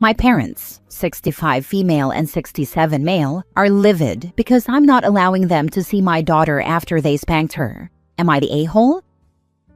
My parents, 65 female and 67 male, are livid because I'm not allowing them to see my daughter after they spanked her. Am I the a-hole?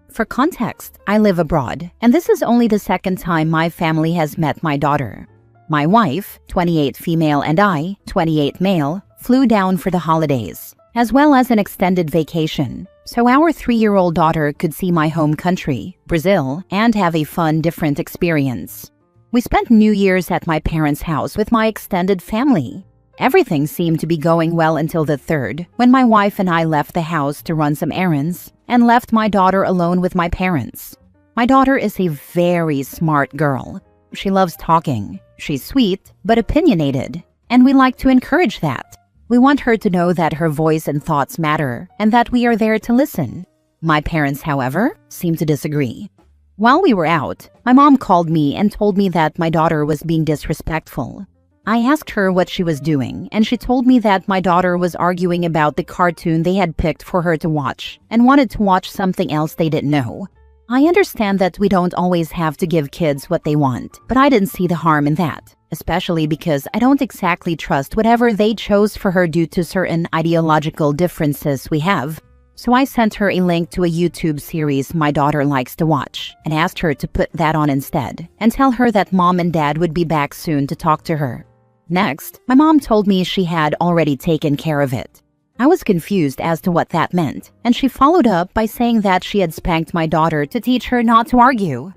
For context, I live abroad, and this is only the second time my family has met my daughter. My wife, 28 female, and I, 28 male, flew down for the holidays, as well as an extended vacation, so our 3-year-old daughter could see my home country, Brazil, and have a fun, different experience. We spent New Year's at my parents' house with my extended family. Everything seemed to be going well until the 3rd, when my wife and I left the house to run some errands and left my daughter alone with my parents. My daughter is a very smart girl. She loves talking. She's sweet, but opinionated, and we like to encourage that. We want her to know that her voice and thoughts matter and that we are there to listen. My parents, however, seem to disagree. While we were out, my mom called me and told me that my daughter was being disrespectful. I asked her what she was doing, and she told me that my daughter was arguing about the cartoon they had picked for her to watch and wanted to watch something else they didn't know. I understand that we don't always have to give kids what they want, but I didn't see the harm in that, especially because I don't exactly trust whatever they chose for her due to certain ideological differences we have. So I sent her a link to a YouTube series my daughter likes to watch and asked her to put that on instead and tell her that mom and dad would be back soon to talk to her. Next, my mom told me she had already taken care of it. I was confused as to what that meant, and she followed up by saying that she had spanked my daughter to teach her not to argue.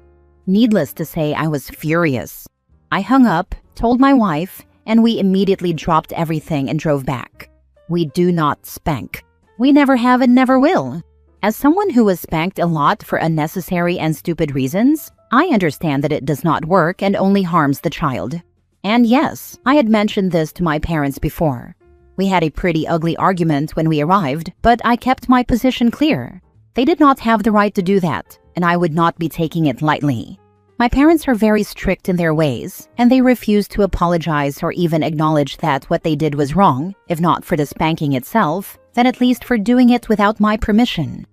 Needless to say, I was furious. I hung up, told my wife, and we immediately dropped everything and drove back. We do not spank. We never have and never will. As someone who was spanked a lot for unnecessary and stupid reasons, I understand that it does not work and only harms the child. And yes, I had mentioned this to my parents before. We had a pretty ugly argument when we arrived, but I kept my position clear. They did not have the right to do that, and I would not be taking it lightly. My parents are very strict in their ways, and they refuse to apologize or even acknowledge that what they did was wrong, if not for the spanking itself, then at least for doing it without my permission.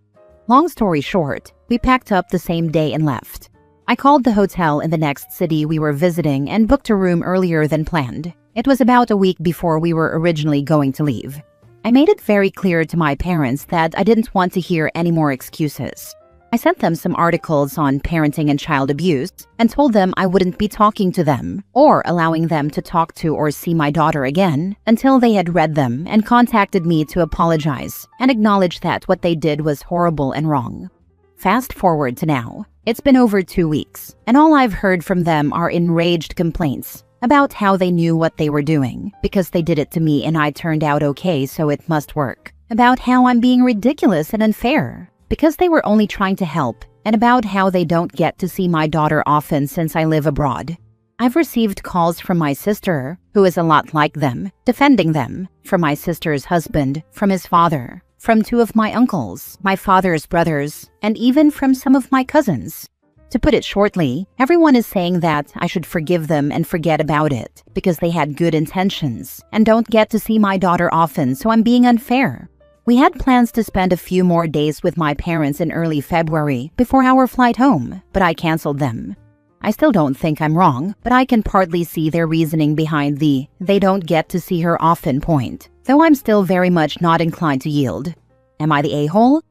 Long story short, we packed up the same day and left. I called the hotel in the next city we were visiting and booked a room earlier than planned. It was about a week before we were originally going to leave. I made it very clear to my parents that I didn't want to hear any more excuses. I sent them some articles on parenting and child abuse and told them I wouldn't be talking to them or allowing them to talk to or see my daughter again until they had read them and contacted me to apologize and acknowledge that what they did was horrible and wrong. Fast forward to now. It's been over 2 weeks, and all I've heard from them are enraged complaints about how they knew what they were doing because they did it to me and I turned out okay, so it must work. About how I'm being ridiculous and unfair because they were only trying to help, and about how they don't get to see my daughter often since I live abroad. I've received calls from my sister, who is a lot like them, defending them, from my sister's husband, from his father, from 2 of my uncles, my father's brothers, and even from some of my cousins. To put it shortly, everyone is saying that I should forgive them and forget about it because they had good intentions and don't get to see my daughter often, so I'm being unfair. We had plans to spend a few more days with my parents in early February before our flight home, but I canceled them. I still don't think I'm wrong, but I can partly see their reasoning behind the "they don't get to see her often" point, though I'm still very much not inclined to yield. Am I the a-hole?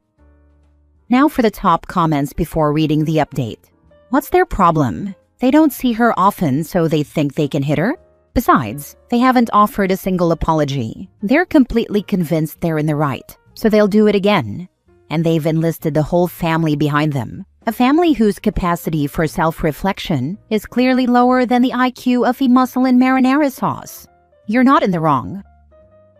Now for the top comments before reading the update. What's their problem? They don't see her often, so they think they can hit her? Besides, they haven't offered a single apology. They're completely convinced they're in the right, so they'll do it again. And they've enlisted the whole family behind them. A family whose capacity for self-reflection is clearly lower than the IQ of a mussel in marinara sauce. You're not in the wrong.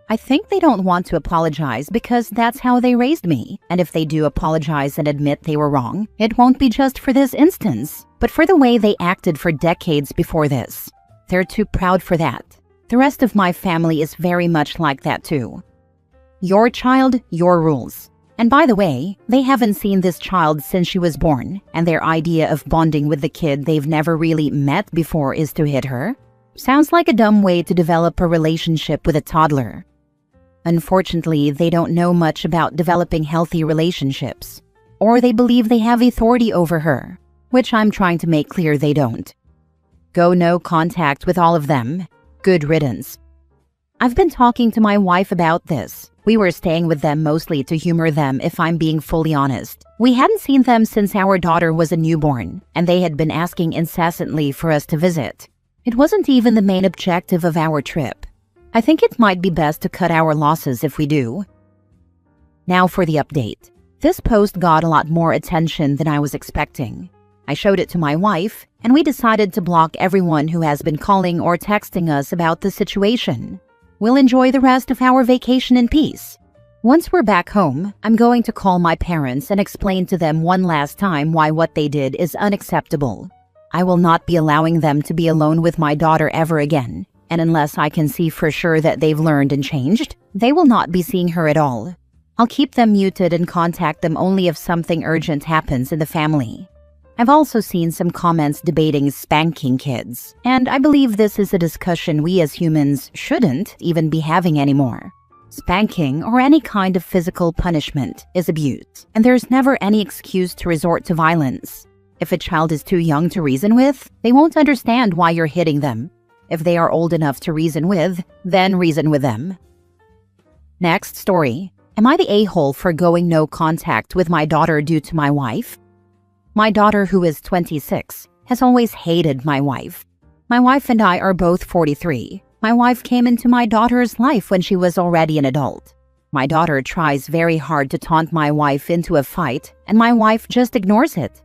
I think they don't want to apologize because that's how they raised me. And if they do apologize and admit they were wrong, it won't be just for this instance, but for the way they acted for decades before this. They're too proud for that. The rest of my family is very much like that too. Your child, your rules. And by the way, they haven't seen this child since she was born, and their idea of bonding with the kid they've never really met before is to hit her. Sounds like a dumb way to develop a relationship with a toddler. Unfortunately, they don't know much about developing healthy relationships, or they believe they have authority over her, which I'm trying to make clear they don't. Go no contact with all of them. Good riddance. I've been talking to my wife about this. We were staying with them mostly to humor them, if I'm being fully honest. We hadn't seen them since our daughter was a newborn, and they had been asking incessantly for us to visit. It wasn't even the main objective of our trip. I think it might be best to cut our losses if we do. Now for the update. This post got a lot more attention than I was expecting. I showed it to my wife, and we decided to block everyone who has been calling or texting us about the situation. We'll enjoy the rest of our vacation in peace. Once we're back home, I'm going to call my parents and explain to them one last time why what they did is unacceptable. I will not be allowing them to be alone with my daughter ever again, and unless I can see for sure that they've learned and changed, they will not be seeing her at all. I'll keep them muted and contact them only if something urgent happens in the family. I've also seen some comments debating spanking kids, and I believe this is a discussion we as humans shouldn't even be having anymore. Spanking, or any kind of physical punishment, is abuse, and there's never any excuse to resort to violence. If a child is too young to reason with, they won't understand why you're hitting them. If they are old enough to reason with, then reason with them. Next story. Am I the a-hole for going no contact with my daughter due to my wife? My daughter, who is 26, has always hated my wife. My wife and I are both 43. My wife came into my daughter's life when she was already an adult. My daughter tries very hard to taunt my wife into a fight, and my wife just ignores it.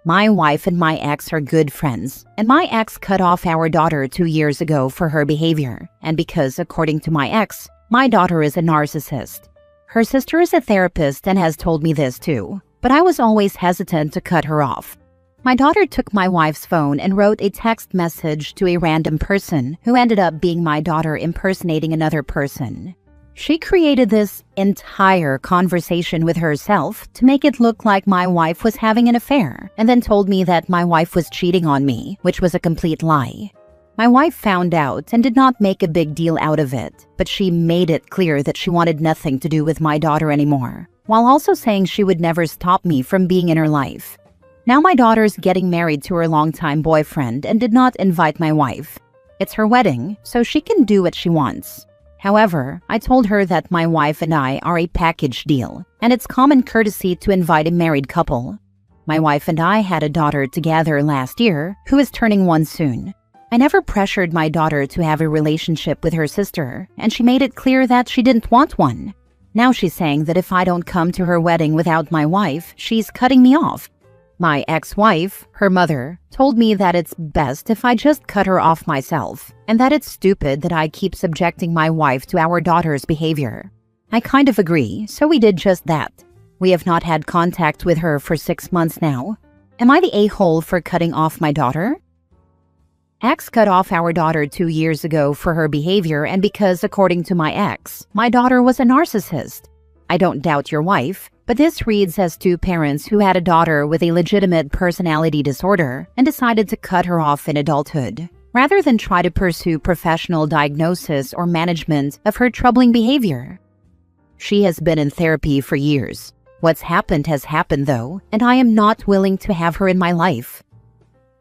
My wife and my ex are good friends, and my ex cut off our daughter 2 years ago for her behavior, and because, according to my ex, my daughter is a narcissist. Her sister is a therapist and has told me this too, but I was always hesitant to cut her off. My daughter took my wife's phone and wrote a text message to a random person who ended up being my daughter impersonating another person. She created this entire conversation with herself to make it look like my wife was having an affair, and then told me that my wife was cheating on me, which was a complete lie. My wife found out and did not make a big deal out of it, but she made it clear that she wanted nothing to do with my daughter anymore, while also saying she would never stop me from being in her life. Now my daughter's getting married to her longtime boyfriend and did not invite my wife. It's her wedding, so she can do what she wants. However, I told her that my wife and I are a package deal, and it's common courtesy to invite a married couple. My wife and I had a daughter together last year, who is turning 1 soon. I never pressured my daughter to have a relationship with her sister, and she made it clear that she didn't want one. Now she's saying that if I don't come to her wedding without my wife, she's cutting me off. My ex-wife, her mother, told me that it's best if I just cut her off myself, and that it's stupid that I keep subjecting my wife to our daughter's behavior. I kind of agree, so we did just that. We have not had contact with her for 6 months now. Am I the a-hole for cutting off my daughter? Ex cut off our daughter 2 years ago for her behavior and because, according to my ex, my daughter was a narcissist. I don't doubt your wife, but this reads as two parents who had a daughter with a legitimate personality disorder and decided to cut her off in adulthood, rather than try to pursue professional diagnosis or management of her troubling behavior. She has been in therapy for years. What's happened has happened though, and I am not willing to have her in my life.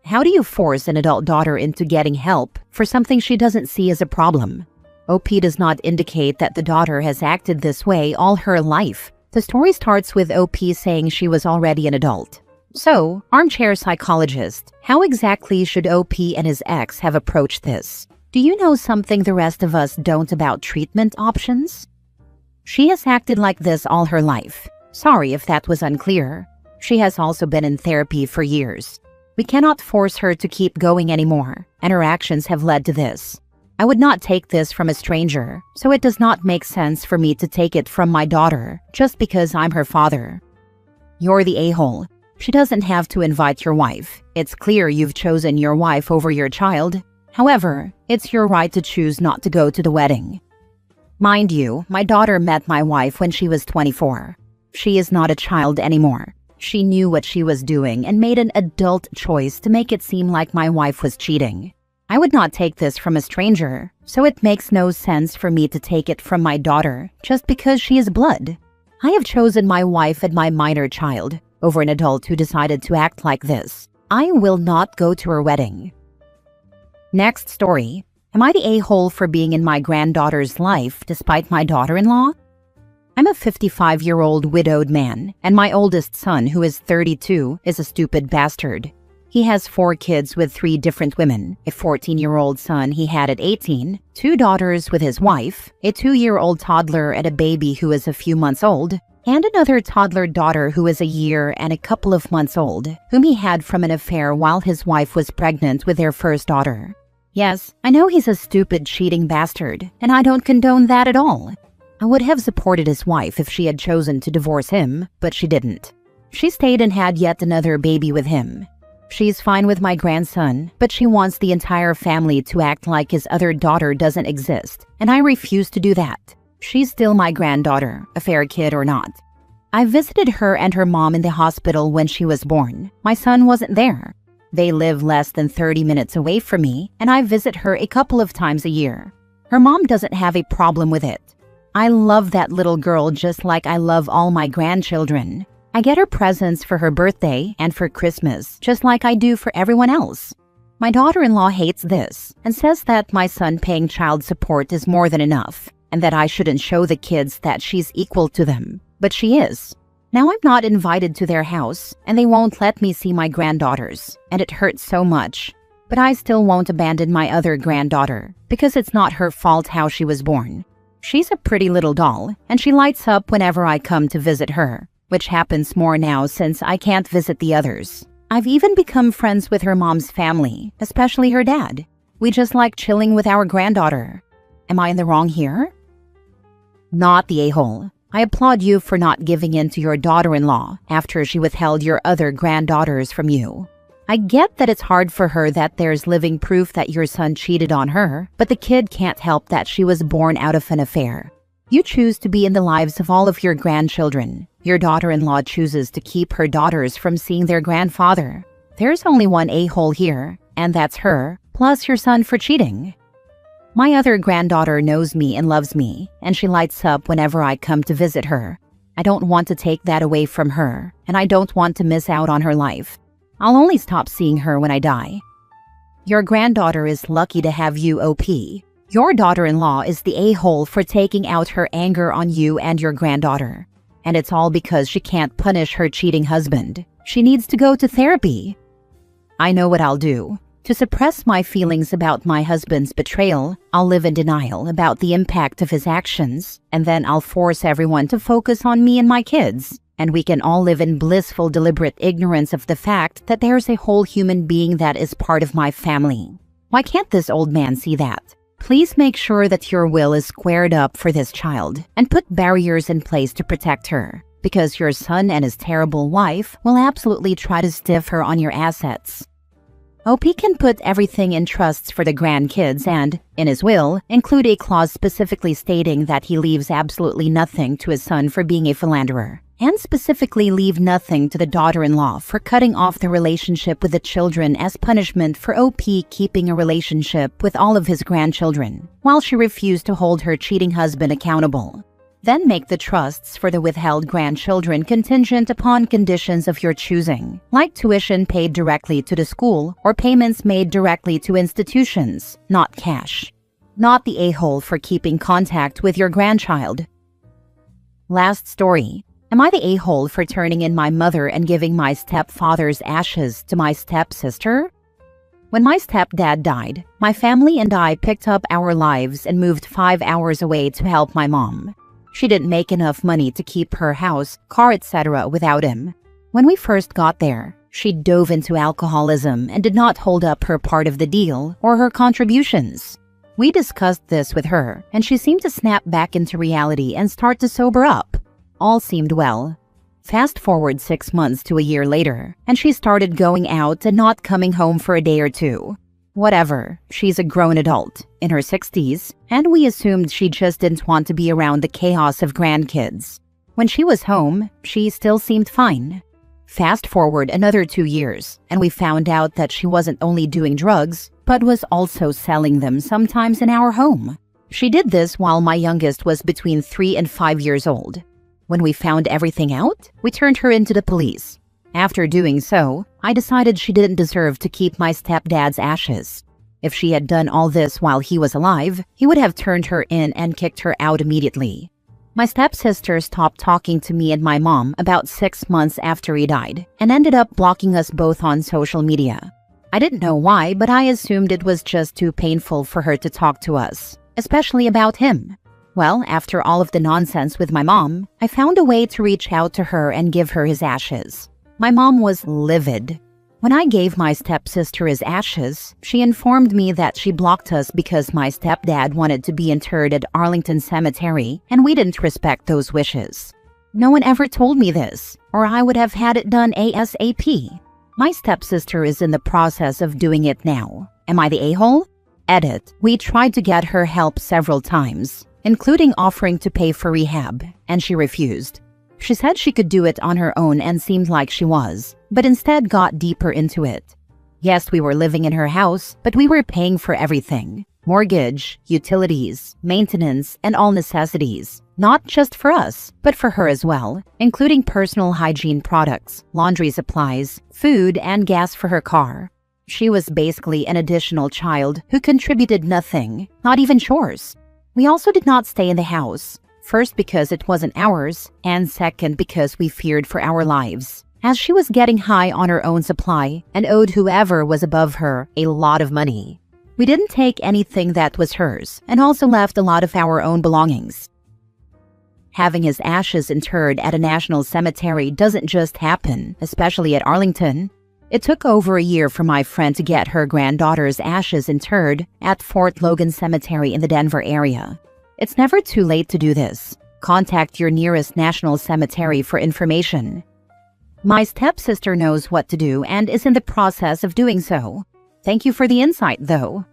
How do you force an adult daughter into getting help for something she doesn't see as a problem? OP does not indicate that the daughter has acted this way all her life. The story starts with OP saying she was already an adult. So, armchair psychologist, how exactly should OP and his ex have approached this? Do you know something the rest of us don't about treatment options? She has acted like this all her life. Sorry if that was unclear. She has also been in therapy for years. We cannot force her to keep going anymore, and her actions have led to this. I would not take this from a stranger, so it does not make sense for me to take it from my daughter just because I'm her father. You're the a-hole. She doesn't have to invite your wife. It's clear you've chosen your wife over your child. However, it's your right to choose not to go to the wedding. Mind you, my daughter met my wife when she was 24. She is not a child anymore. She knew what she was doing and made an adult choice to make it seem like my wife was cheating. I would not take this from a stranger, so it makes no sense for me to take it from my daughter just because she is blood. I have chosen my wife and my minor child over an adult who decided to act like this. I will not go to her wedding. Next story. Am I the a-hole for being in my granddaughter's life despite my daughter-in-law? I'm a 55-year-old widowed man, and my oldest son, who is 32, is a stupid bastard. He has 4 kids with 3 different women, a 14-year-old son he had at 18, 2 daughters with his wife, a 2-year-old toddler and a baby who is a few months old, and another toddler daughter who is a year and a couple of months old, whom he had from an affair while his wife was pregnant with their first daughter. Yes, I know he's a stupid, cheating bastard, and I don't condone that at all. I would have supported his wife if she had chosen to divorce him, but she didn't. She stayed and had yet another baby with him. She's fine with my grandson, but she wants the entire family to act like his other daughter doesn't exist, and I refuse to do that. She's still my granddaughter, affair kid or not. I visited her and her mom in the hospital when she was born. My son wasn't there. They live less than 30 minutes away from me, and I visit her a couple of times a year. Her mom doesn't have a problem with it. I love that little girl just like I love all my grandchildren. I get her presents for her birthday and for Christmas, just like I do for everyone else. My daughter-in-law hates this and says that my son paying child support is more than enough, and that I shouldn't show the kids that she's equal to them. But she is. Now I'm not invited to their house, and they won't let me see my granddaughters, and it hurts so much. But I still won't abandon my other granddaughter, because it's not her fault how she was born. She's a pretty little doll, and she lights up whenever I come to visit her, which happens more now since I can't visit the others. I've even become friends with her mom's family, especially her dad. We just like chilling with our granddaughter. Am I in the wrong here? Not the a-hole. I applaud you for not giving in to your daughter-in-law after she withheld your other granddaughters from you. I get that it's hard for her that there's living proof that your son cheated on her, but the kid can't help that she was born out of an affair. You choose to be in the lives of all of your grandchildren. Your daughter-in-law chooses to keep her daughters from seeing their grandfather. There's only one a-hole here, and that's her, plus your son for cheating. My other granddaughter knows me and loves me, and she lights up whenever I come to visit her. I don't want to take that away from her, and I don't want to miss out on her life. I'll only stop seeing her when I die. Your granddaughter is lucky to have you, OP. Your daughter-in-law is the a-hole for taking out her anger on you and your granddaughter. And it's all because she can't punish her cheating husband. She needs to go to therapy. I know what I'll do. To suppress my feelings about my husband's betrayal, I'll live in denial about the impact of his actions, and then I'll force everyone to focus on me and my kids, and we can all live in blissful, deliberate ignorance of the fact that there's a whole human being that is part of my family. Why can't this old man see that? Please make sure that your will is squared up for this child, and put barriers in place to protect her, because your son and his terrible wife will absolutely try to stiff her on your assets. OP can put everything in trusts for the grandkids and, in his will, include a clause specifically stating that he leaves absolutely nothing to his son for being a philanderer, and specifically leave nothing to the daughter-in-law for cutting off the relationship with the children as punishment for OP keeping a relationship with all of his grandchildren, while she refused to hold her cheating husband accountable. Then make the trusts for the withheld grandchildren contingent upon conditions of your choosing, like tuition paid directly to the school or payments made directly to institutions, not cash. Not the a-hole for keeping contact with your grandchild. Last story. Am I the a-hole for turning in my mother and giving my stepfather's ashes to my stepsister? When my stepdad died, my family and I picked up our lives and moved 5 hours away to help my mom. She didn't make enough money to keep her house, car, etc. without him. When we first got there, she dove into alcoholism and did not hold up her part of the deal or her contributions. We discussed this with her, and she seemed to snap back into reality and start to sober up. All seemed well. Fast forward 6 months to a year later, and she started going out and not coming home for a day or two. Whatever, she's a grown adult, in her 60s, and we assumed she just didn't want to be around the chaos of grandkids. When she was home, she still seemed fine. Fast forward another 2 years, and we found out that she wasn't only doing drugs, but was also selling them sometimes in our home. She did this while my youngest was between 3 and 5 years old. When we found everything out, we turned her into the police. After doing so, I decided she didn't deserve to keep my stepdad's ashes. If she had done all this while he was alive, he would have turned her in and kicked her out immediately. My stepsister stopped talking to me and my mom about 6 months after he died and ended up blocking us both on social media. I didn't know why, but I assumed it was just too painful for her to talk to us, especially about him. Well, after all of the nonsense with my mom, I found a way to reach out to her and give her his ashes. My mom was livid. When I gave my stepsister his ashes, she informed me that she blocked us because my stepdad wanted to be interred at Arlington Cemetery and we didn't respect those wishes. No one ever told me this, or I would have had it done ASAP. My stepsister is in the process of doing it now. Am I the a-hole? Edit. We tried to get her help several times, including offering to pay for rehab, and she refused. She said she could do it on her own and seemed like she was, but instead got deeper into it. Yes, we were living in her house, but we were paying for everything. Mortgage, utilities, maintenance, and all necessities. Not just for us, but for her as well, including personal hygiene products, laundry supplies, food, and gas for her car. She was basically an additional child who contributed nothing, not even chores. We also did not stay in the house. First because it wasn't ours, and second because we feared for our lives, as she was getting high on her own supply and owed whoever was above her a lot of money. We didn't take anything that was hers and also left a lot of our own belongings. Having his ashes interred at a national cemetery doesn't just happen, especially at Arlington. It took over a year for my friend to get her granddaughter's ashes interred at Fort Logan Cemetery in the Denver area. It's never too late to do this. Contact your nearest national cemetery for information. My stepsister knows what to do and is in the process of doing so. Thank you for the insight, though.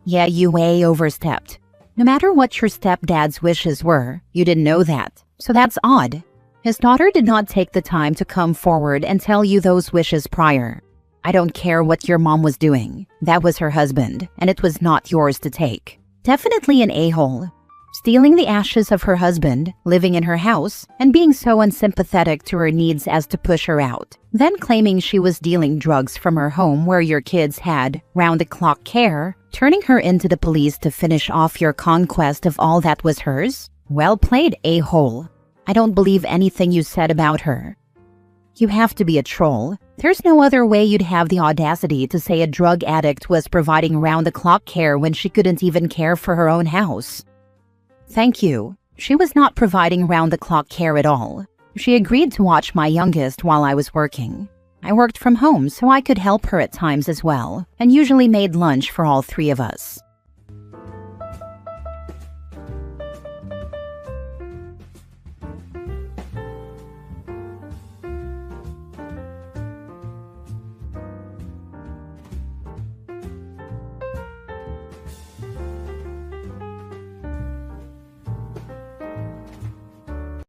Yeah, you way overstepped. No matter what your stepdad's wishes were, you didn't know that, so that's odd. His daughter did not take the time to come forward and tell you those wishes prior. I don't care what your mom was doing. That was her husband, and it was not yours to take. Definitely an a-hole. Stealing the ashes of her husband, living in her house, and being so unsympathetic to her needs as to push her out. Then claiming she was dealing drugs from her home where your kids had round-the-clock care, turning her into the police to finish off your conquest of all that was hers? Well played, a-hole. I don't believe anything you said about her. You have to be a troll. There's no other way you'd have the audacity to say a drug addict was providing round-the-clock care when she couldn't even care for her own house. Thank you. She was not providing round-the-clock care at all. She agreed to watch my youngest while I was working. I worked from home so I could help her at times as well, and usually made lunch for all three of us.